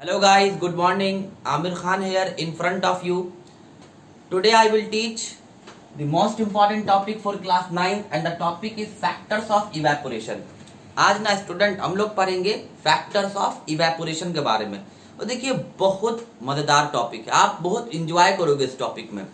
Hello guys, good morning. Amir Khan here in front of you. Today I will teach the most important topic for class 9 and the topic is factors of evaporation. आज ना student हम लोग पढ़ेंगे factors of evaporation के बारे में। और देखिए बहुत मजेदार टॉपिक है, आप बहुत इंजॉय करोगे इस टॉपिक में।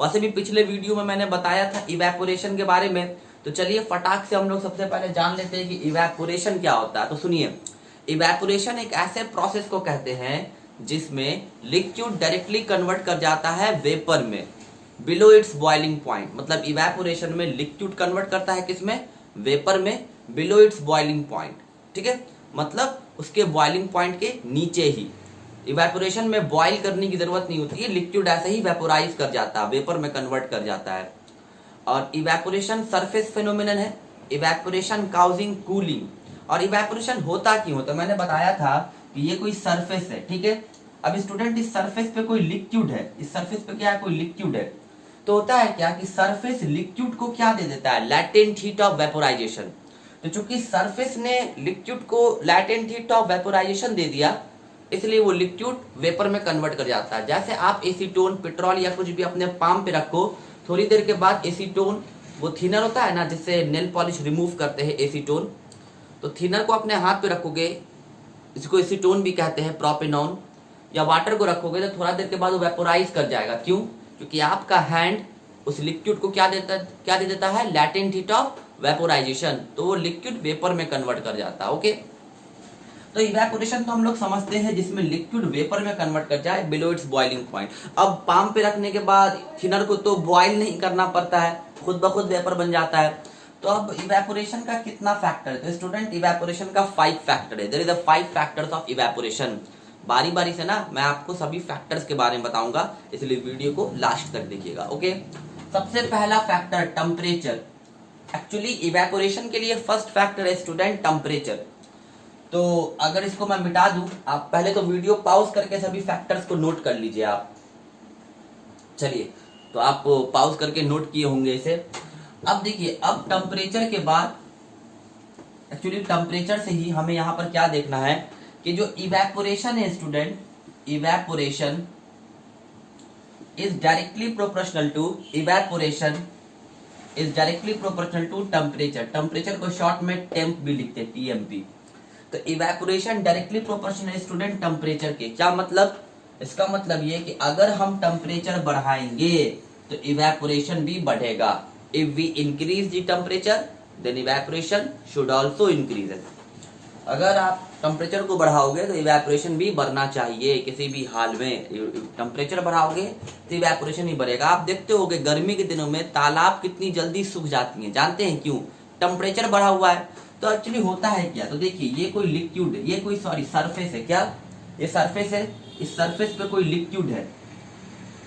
वैसे भी पिछले वीडियो में मैंने बताया था इवेपोरेशन के बारे में, तो चलिए फटाक से हम लोग सबसे पहले जान लेते हैं कि इवेपोरेशन क्या होता है। तो सुनिए, इवेपोरेशन एक ऐसे प्रोसेस को कहते हैं जिसमें लिक्विड डायरेक्टली कन्वर्ट कर जाता है वेपर में बिलो इट्स बॉइलिंग पॉइंट। मतलब इवेपोरेशन में लिक्विड कन्वर्ट करता है किसमें? वेपर में बिलो इट्स बॉइलिंग पॉइंट। ठीक है, मतलब उसके बॉइलिंग पॉइंट के नीचे ही। इवेपोरेशन में बॉइल करने की जरूरत नहीं होती है, लिक्विड ऐसे ही वेपोराइज कर जाता है, वेपर में कन्वर्ट कर जाता है। और इवेपोरेशन सरफेस फेनोमेनन है, इवेपोरेशन काउजिंग कूलिंग। और इवेपोरेशन होता क्यों होता? मैंने बताया था कि ये कोई सरफेस है, ठीक है। अब स्टूडेंट इस सरफेस पे कोई लिक्विड है, इस सरफेस पे क्या है? कोई लिक्विड है। तो होता है क्या कि सरफेस लिक्विड को क्या दे देता है? Latent heat of vaporisation. तो चूंकि सरफेस ने लिक्विड को लैटेंट हीट ऑफ वेपोराइजेशन दे दिया, इसलिए वो लिक्विड वेपर में कन्वर्ट कर जाता है। जैसे आप एसीटोन, पेट्रोल या कुछ भी अपने पाम पे रखो, थोड़ी देर के बाद एसीटोन, वो थिनर होता है ना जिससे नेल पॉलिश रिमूव करते हैं एसीटोन, तो थिनर को अपने हाथ पे रखोगे, इसको एसीटोन भी कहते हैं, प्रोपेनॉन, या वाटर को रखोगे तो थोड़ा देर के बाद वो वेपोराइज कर जाएगा। क्यों? क्योंकि आपका हैंड उस लिक्विड को क्या दे देता है? Latent heat of vaporisation. तो वो लिक्विड वेपर में कन्वर्ट कर जाता है। ओके, तो इवेपोरेशन तो हम लोग समझते हैं जिसमें लिक्विड वेपर में कन्वर्ट कर जाए बिलो इट्स बॉइलिंग पॉइंट। अब पाम पे रखने के बाद थिनर को तो बॉइल नहीं करना पड़ता है, खुद ब खुद वेपर बन जाता है। तो अब इवेपोरेशन का कितना फैक्टर है? तो स्टूडेंट इवेपोरेशन का 5 फैक्टर है। There is 5 factors of evaporation. बारी बारी से ना मैं आपको सभी फैक्टर्स के बारे में बताऊंगा, इसलिए वीडियो को लास्ट तक देखिएगा। ओके, सबसे पहला फैक्टर टेम्परेचर। एक्चुअली इवेपोरेशन के लिए फर्स्ट फैक्टर है स्टूडेंट टेम्परेचर। तो अगर इसको मैं मिटा दूं, आप पहले तो वीडियो पॉज करके सभी फैक्टर्स को नोट कर लीजिए आप। चलिए, तो आप पॉज करके नोट किए होंगे इसे। अब देखिए, अब टेम्परेचर के बाद एक्चुअली टेम्परेचर से ही हमें यहां पर क्या देखना है कि जो इवेपोरेशन है student, evaporation is directly proportional to temperature. Temperature को शॉर्ट में टेम्प भी लिखते हैं, टीएमपी। तो इवेपोरेशन डायरेक्टली प्रोपोर्शनल है स्टूडेंट टेम्परेचर के। क्या मतलब? इसका मतलब ये कि अगर हम टेम्परेचर बढ़ाएंगे तो इवेपोरेशन भी बढ़ेगा। If we increase the temperature, then evaporation should also increase. अगर आप टेम्परेचर को बढ़ाओगे तो इवेपोरेशन भी बढ़ना चाहिए किसी भी हाल में। टेम्परेचर बढ़ाओगे तो इवेपोरेशन ही बढ़ेगा। आप देखते होगे गर्मी के दिनों में तालाब कितनी जल्दी सूख जाती हैं, जानते हैं क्यों? टेम्परेचर बढ़ा हुआ है। तो एक्चुअली होता है क्या? तो देखिए, ये कोई लिक्विड है, ये कोई सरफेस है। क्या ये सरफेस है? इस सरफेस पे कोई लिक्विड है,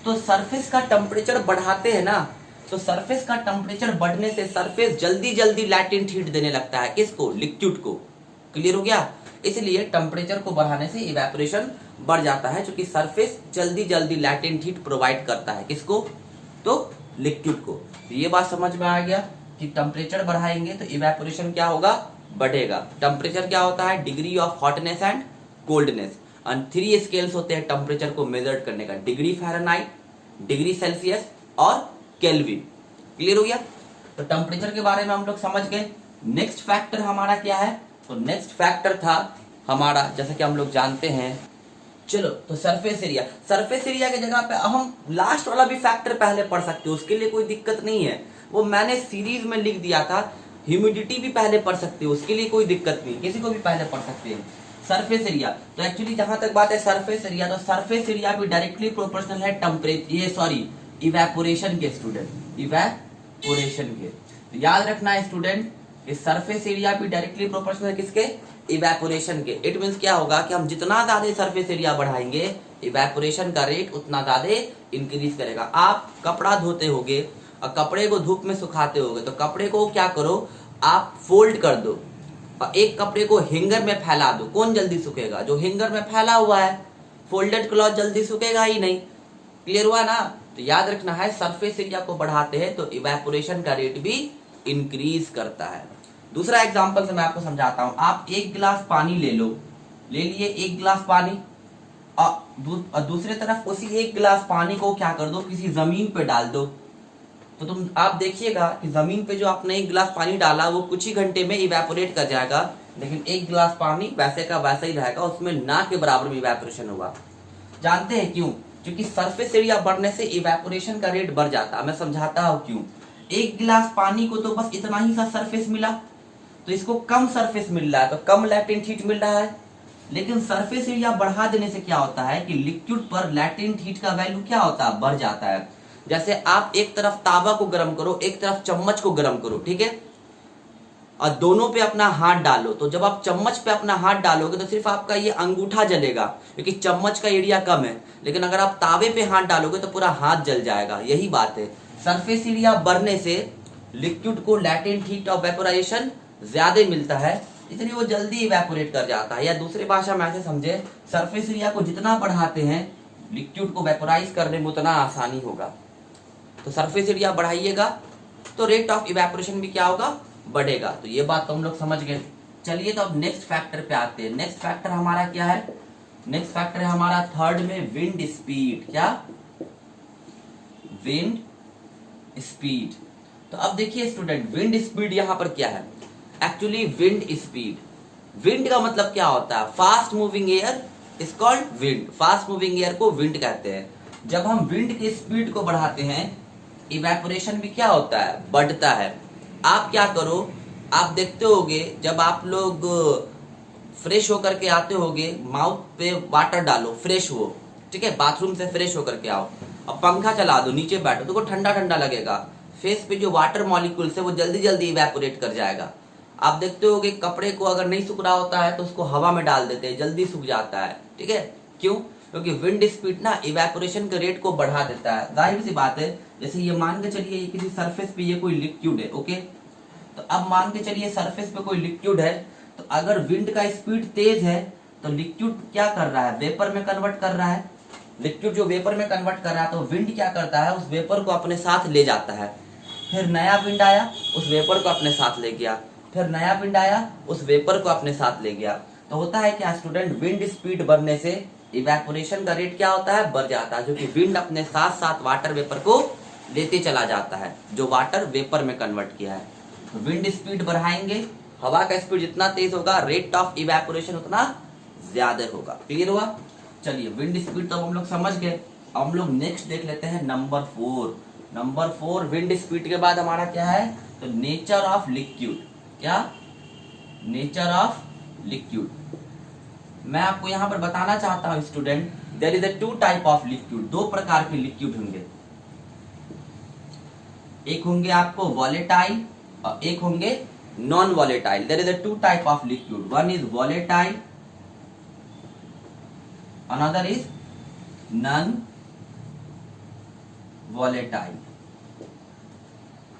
तो सरफेस का टेम्परेचर बढ़ाते हैं ना, तो सरफेस का टेम्परेचर बढ़ने से सरफेस जल्दी जल्दी लैटेंट हीट देने लगता है। किसको? लिक्विड को। क्लियर हो गया? इसलिए टेम्परेचर को बढ़ाने से इवेपोरेशन बढ़ जाता है, क्योंकि सरफेस जल्दी जल्दी लैटेंट हीट प्रोवाइड करता है। किसको? तो लिक्विड को। तो ये बात समझ में आ गया कि टेम्परेचर बढ़ाएंगे तो इवेपोरेशन क्या होगा? बढ़ेगा। टेम्परेचर क्या होता है? Degree of hotness and coldness. And 3 scales होते हैं टेम्परेचर को मेजर करने का, डिग्री फ़ारेनहाइट, डिग्री सेल्सियस और केल्विन। क्लियर हो गया? तो टेम्परेचर के बारे में हम लोग समझ गए। नेक्स्ट फैक्टर हमारा क्या है? तो नेक्स्ट फैक्टर था हमारा, जैसा कि हम लोग जानते हैं, चलो तो सरफेस एरिया। सरफेस एरिया की जगह पे हम लास्ट वाला भी फैक्टर पहले पढ़ सकते हो, उसके लिए कोई दिक्कत नहीं है। वो मैंने सीरीज में लिख दिया था। ह्यूमिडिटी भी पहले पढ़ सकते हो, उसके लिए कोई दिक्कत नहीं, किसी को भी पहले पढ़ सकते हैं। सरफेस एरिया, तो एक्चुअली जहां तक बात है सरफेस एरिया, तो सरफेस एरिया भी डायरेक्टली प्रोपोर्शनल है टेम्परेचर, इवेपोरेशन के स्टूडेंट, इवेपोरेशन के। तो याद रखना है स्टूडेंट, इस सरफेस एरिया भी डायरेक्टली प्रोपोर्शनल है किसके? इवेपोरेशन के। इट मींस क्या होगा कि हम जितना ज्यादा सरफेस एरिया बढ़ाएंगे, इवेपोरेशन का रेट उतना ज्यादा इंक्रीज करेगा। आप कपड़ा धोते होगे और कपड़े को धूप में सुखाते होगे, तो कपड़े को क्या करो, आप फोल्ड कर दो और एक कपड़े को हैंगर में फैला दो। कौन जल्दी सूखेगा? जो हैंगर में फैला हुआ है। फोल्डेड क्लॉथ जल्दी सूखेगा ही नहीं। क्लियर हुआ ना? तो याद रखना है, सरफेस एरिया को बढ़ाते हैं तो इवेपोरेशन का रेट भी इंक्रीज करता है। दूसरा एग्जांपल से मैं आपको समझाता हूं। आप 1 गिलास पानी ले लो, ले लिए 1 गिलास पानी, और दूसरे तरफ उसी एक गिलास पानी को क्या कर दो, किसी जमीन पे डाल दो, तो तुम आप देखिएगा कि जमीन पे जो आपने एक गिलास पानी डाला वो कुछ ही घंटे में इवेपोरेट कर जाएगा, लेकिन एक गिलास पानी वैसे का वैसा ही रहेगा, उसमें ना के बराबर में इवेपोरेशन होगा। जानते हैं क्यों? क्योंकि सरफेस एरिया बढ़ने से इवेपोरेशन का रेट बढ़ जाता है। मैं समझाता हूँ क्यों। एक गिलास पानी को तो बस इतना ही सा सरफेस मिला, तो इसको कम सरफेस मिल रहा है, तो कम लैटेंट हीट मिल रहा है। लेकिन सरफेस एरिया बढ़ा देने से क्या होता है कि लिक्विड पर लैटेंट हीट का वैल्यू क्या होता है, बढ़ जाता है। जैसे आप एक तरफ तावा को गर्म करो, एक तरफ चम्मच को गर्म करो, ठीक है, और दोनों पे अपना हाथ डालो, तो जब आप चम्मच पे अपना हाथ डालोगे तो सिर्फ आपका ये अंगूठा जलेगा, क्योंकि चम्मच का एरिया कम है। लेकिन अगर आप तावे पे हाथ डालोगे तो पूरा हाथ जल जाएगा। यही बात है, सरफेस एरिया बढ़ने से लिक्विड को लैटेंट हीट ऑफ वेपोराइजेशन ज्यादा मिलता है, इसलिए वो जल्दी इवेपोरेट कर जाता है। या दूसरी भाषा में ऐसे समझे, सरफेस एरिया को जितना बढ़ाते हैं लिक्विड को वेपोराइज करने में उतना आसानी होगा। तो सरफेस एरिया बढ़ाइएगा तो रेट ऑफ इवेपोरेशन भी क्या होगा, बढ़ेगा। तो ये बात तो हम लोग समझ गए। चलिए तो अब नेक्स्ट फैक्टर पे आते हैं। नेक्स्ट फैक्टर हमारा क्या है? नेक्स्ट फैक्टर है हमारा थर्ड में विंड स्पीड। क्या? Wind speed. तो अब देखिए स्टूडेंट, विंड स्पीड यहां पर क्या है? एक्चुअली विंड स्पीड, विंड का मतलब क्या होता है? Fast moving air is called wind. Fast moving air को विंड कहते हैं। जब हम विंड की स्पीड को बढ़ाते हैं इवेपोरेशन भी क्या होता है, बढ़ता है। आप क्या करो, आप देखते होगे जब आप लोग फ्रेश होकर के आते होगे, माउथ पे वाटर डालो, फ्रेश हो, ठीक है, बाथरूम से फ्रेश होकर के आओ, अब पंखा चला दो, नीचे बैठो तो ठंडा ठंडा लगेगा, फेस पे जो वाटर मॉलिक्यूल्स है वो जल्दी जल्दी इवेपोरेट कर जाएगा। आप देखते होगे कपड़े को अगर नहीं सूख रहा होता है तो उसको हवा में डाल देते हैं, जल्दी सूख जाता है, ठीक है। क्यों? क्योंकि विंड स्पीड ना इवेपोरेशन के रेट को बढ़ा देता है। जाहिर सी बात है, जैसे ये मान के चलिए किसी सरफेस पे ये कोई लिक्विड है, ओके, तो अब मान के चलिए सरफेस पे कोई लिक्विड है, तो अगर विंड का स्पीड तेज है तो लिक्विड क्या कर रहा है, वेपर में कन्वर्ट कर रहा है। लिक्विड जो वेपर में कन्वर्ट कर रहा है तो विंड क्या करता है, उस वेपर को अपने साथ ले जाता है। फिर नया विंड आया, उस वेपर को अपने साथ ले गया, फिर नया विंड आया, उस वेपर को अपने साथ ले गया। तो होता है क्या स्टूडेंट, विंड स्पीड बढ़ने से इवेपोरेशन का रेट क्या होता है, बढ़ जाता है, क्योंकि विंड अपने साथ साथ वाटर वेपर को लेते चला जाता है, जो वाटर वेपर में कन्वर्ट किया है। तो विंड स्पीड बढ़ाएंगे, हवा का स्पीड जितना तेज होगा रेट ऑफ इवेपोरेशन उतना ज्यादा होगा। क्लियर हुआ? चलिए, विंड स्पीड तो हम लोग समझ गए। अब हम लोग नेक्स्ट देख लेते हैं नंबर 4। नंबर 4 विंड स्पीड के बाद हमारा क्या है, तो नेचर ऑफ लिक्विड। क्या? Nature of liquid. मैं आपको यहां पर बताना चाहता हूं student, there is a two type of liquid. दो प्रकार के लिक्विड होंगे, एक होंगे आपको वॉलेटाइल और एक होंगे non volatile. There is a two type of liquid, one is volatile, another is non volatile.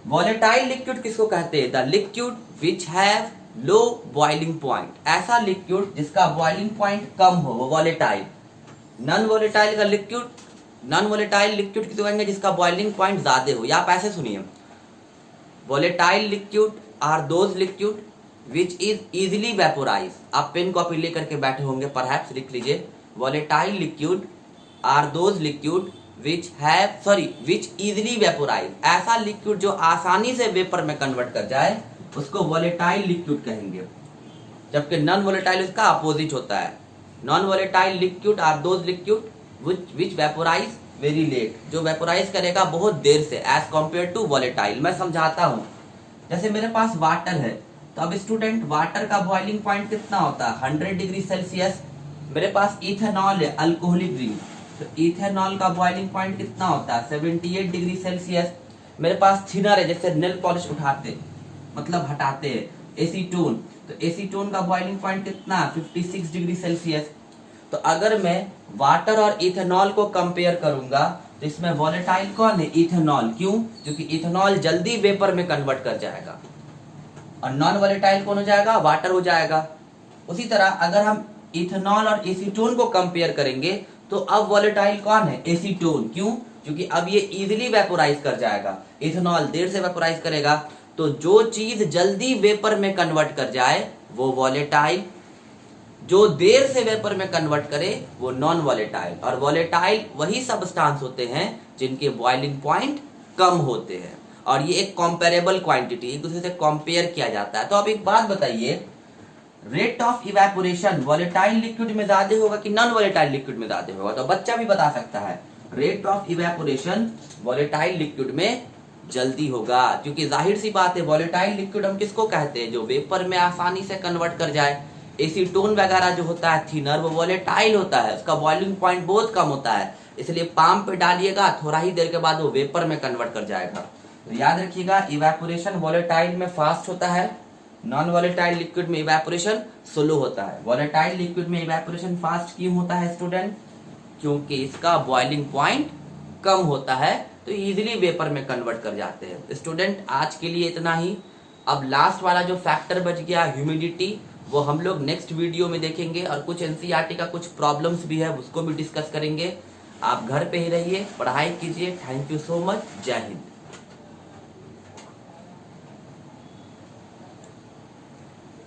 Volatile liquid किसको कहते हैं? The liquid which have low boiling point. ऐसा लिक्विड जिसका बॉइलिंग पॉइंट कम हो, वो वॉलेटाइल। नॉन वॉलेटाइल का liquid, non volatile liquid किसको कहेंगे, जिसका बॉइलिंग पॉइंट ज्यादा हो। या आप ऐसे सुनिए, volatile liquid are those liquid which is easily vaporise. आप पेन कॉपी लेकर के बैठे होंगे, परहैप्स लिख लीजिए, volatile liquid are those liquid which easily vaporise. ऐसा लिक्विड जो आसानी से वेपर में कन्वर्ट कर जाए उसको वॉलेटाइल लिक्विड कहेंगे, जबकि नॉन वॉलेटाइल उसका अपोजिट होता है। Non volatile liquid are those liquid which vaporise very late, जो वेपोराइज करेगा बहुत देर से एज कम्पेयर टू वॉलेटाइल। मैं समझाता हूं, जैसे मेरे पास वाटर है, तो अब स्टूडेंट वाटर का बॉइलिंग पॉइंट कितना होता है, 100 डिग्री सेल्सियस। मेरे पास इथेनॉल है, अल्कोहलिक ड्रिंक, तो इथेनॉल का बॉइलिंग पॉइंट कितना होता है, 78 डिग्री सेल्सियस। मेरे पास थिनर है, जैसे नेल पॉलिश उठाते मतलब हटाते हैं, एसीटोन, तो एसीटोन का बॉइलिंग पॉइंट कितना है, 56 डिग्री सेल्सियस। तो अगर मैं वाटर और इथेनॉल को कंपेयर करूंगा तो इसमें वॉलेटाइल कौन है, इथेनॉल। क्यों? क्योंकि इथेनॉल जल्दी वेपर में कन्वर्ट कर जाएगा। और नॉन वॉलेटाइल कौन हो जाएगा, वाटर हो जाएगा। उसी तरह अगर हम इथेनॉल और एसीटोन को कंपेयर करेंगे तो अब वॉलेटाइल कौन है, एसीटोन। क्यों? क्योंकि अब ये इजिली वेपोराइज कर जाएगा, इथेनॉल देर से वेपोराइज करेगा। तो जो चीज जल्दी वेपर में कन्वर्ट कर जाए वो वॉलेटाइल, जो देर से वेपर में कन्वर्ट करे वो नॉन वॉलेटाइल, और वॉलेटाइल वही सब्सटेंस होते हैं जिनके बॉइलिंग पॉइंट कम होते हैं, और ये एक कंपेरेबल क्वांटिटी, एक दूसरे से कंपेयर किया जाता है। तो अब एक बात बताइए, rate of evaporation volatile liquid में ज्यादा होगा कि नॉन वॉलेटाइल लिक्विड में ज्यादा होगा? तो बच्चा भी बता सकता है, rate of evaporation volatile liquid में जल्दी होगा, क्योंकि जाहिर सी बात है वॉलेटाइल लिक्विड हम किसको कहते हैं? जो वेपर में आसानी से कन्वर्ट कर जाए। एसीटोन वगैरह जो होता है थिनर, वो वॉलेटाइल होता है, उसका बॉइलिंग पॉइंट बहुत कम होता है, इसलिए पाम पे डालिएगा थोड़ा ही देर के बाद वो वेपर में कन्वर्ट कर जाएगा। तो याद रखिएगा, इवेपोरेशन वॉलेटाइल में फास्ट होता है, नॉन वॉलेटाइल लिक्विड में इवेपोरेशन स्लो होता है। वॉलेटाइल लिक्विड में इवेपोरेशन फास्ट क्यों होता है स्टूडेंट? क्योंकि इसका बॉइलिंग पॉइंट कम होता है, तो इजीली वेपर में कन्वर्ट कर जाते हैं। स्टूडेंट आज के लिए इतना ही। अब लास्ट वाला जो फैक्टर बच गया ह्यूमिडिटी, वो हम लोग नेक्स्ट वीडियो में देखेंगे, और कुछ एनसीईआरटी का कुछ प्रॉब्लम्स भी है उसको भी डिस्कस करेंगे। आप घर पे ही रहिए, पढ़ाई कीजिए। Thank you so much. जय हिंद।